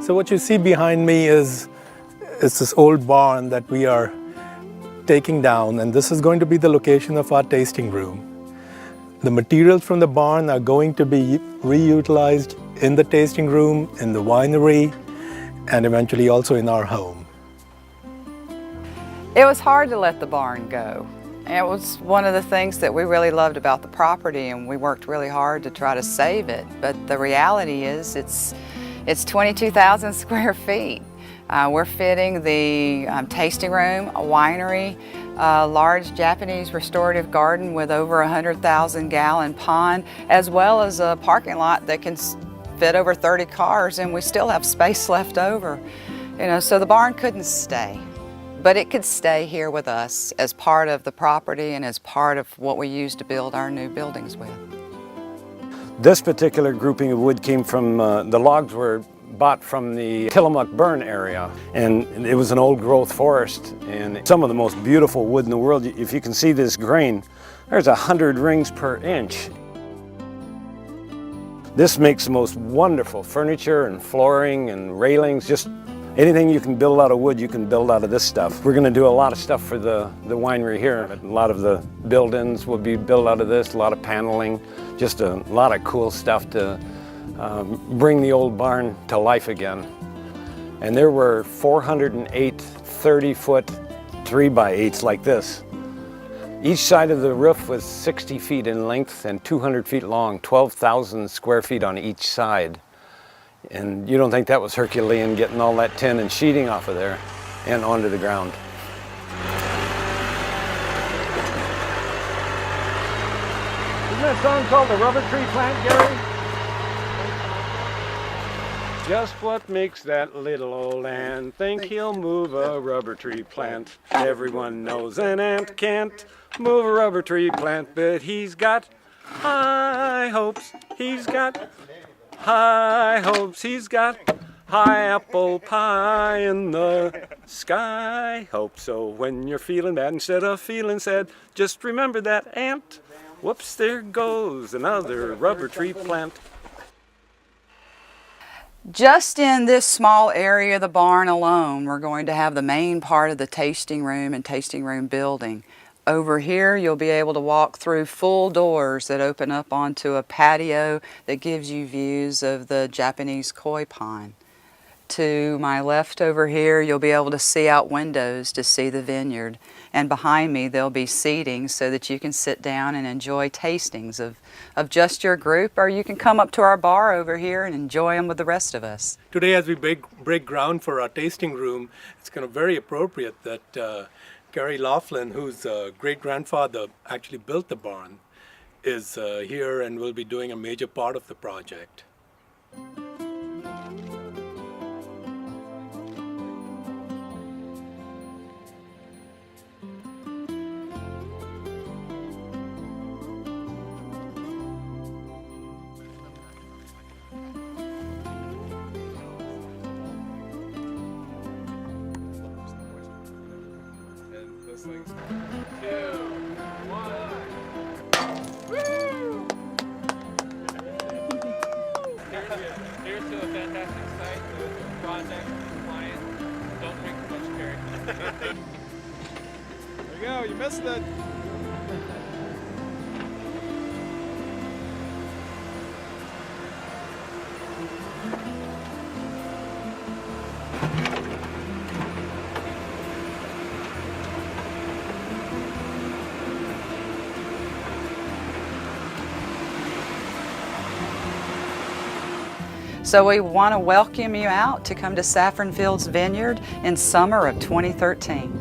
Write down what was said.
So what you see behind me is this old barn that we are taking down, and this is going to be the location of our tasting room. The materials from the barn are going to be reutilized in the tasting room, in the winery, and eventually also in our home. It was hard to let the barn go. It was one of the things that we really loved about the property, and we worked really hard to try to save it. But the reality is it's 22,000 square feet. We're fitting the tasting room, a winery, a large Japanese restorative garden with over 100,000 gallon pond, as well as a parking lot that can fit over 30 cars, and we still have space left over. So the barn couldn't stay, but it could stay here with us as part of the property and as part of what we use to build our new buildings with. This particular grouping of wood came from, the logs were bought from the Tillamook burn area, and it was an old growth forest, and some of the most beautiful wood in the world. If you can see this grain, there's 100 rings per inch. This makes the most wonderful furniture and flooring and railings. Just anything you can build out of wood, you can build out of this stuff. We're going to do a lot of stuff for the winery here. A lot of the build-ins will be built out of this, a lot of paneling, just a lot of cool stuff to bring the old barn to life again. And there were 408 30-foot 3x8s like this. Each side of the roof was 60 feet in length and 200 feet long, 12,000 square feet on each side. And you don't think that was Herculean, getting all that tin and sheeting off of there and onto the ground. Isn't that song called The Rubber Tree Plant, Gary? Just what makes that little old ant think he'll move a rubber tree plant? Everyone knows an ant can't move a rubber tree plant, but he's got high hopes. He's got high hopes. He's got high apple pie in the sky. Hope so when you're feeling bad, instead of feeling sad, just remember that ant. Whoops, there goes another rubber tree plant. Just in this small area of the barn alone, we're going to have the main part of the tasting room and tasting room building. Over here, you'll be able to walk through full doors that open up onto a patio that gives you views of the Japanese koi pond. To my left over here, you'll be able to see out windows to see the vineyard. And behind me, there'll be seating so that you can sit down and enjoy tastings of just your group, or you can come up to our bar over here and enjoy them with the rest of us. Today, as we break ground for our tasting room, it's kind of very appropriate that Gary Laughlin, whose great-grandfather actually built the barn, is here and will be doing a major part of the project. Things. 2, 1. Woo! Here's to a fantastic site, the project, client. Don't drink too much, Carrie. There you go, you missed it. So we want to welcome you out to come to Saffron Fields Vineyard in summer of 2013.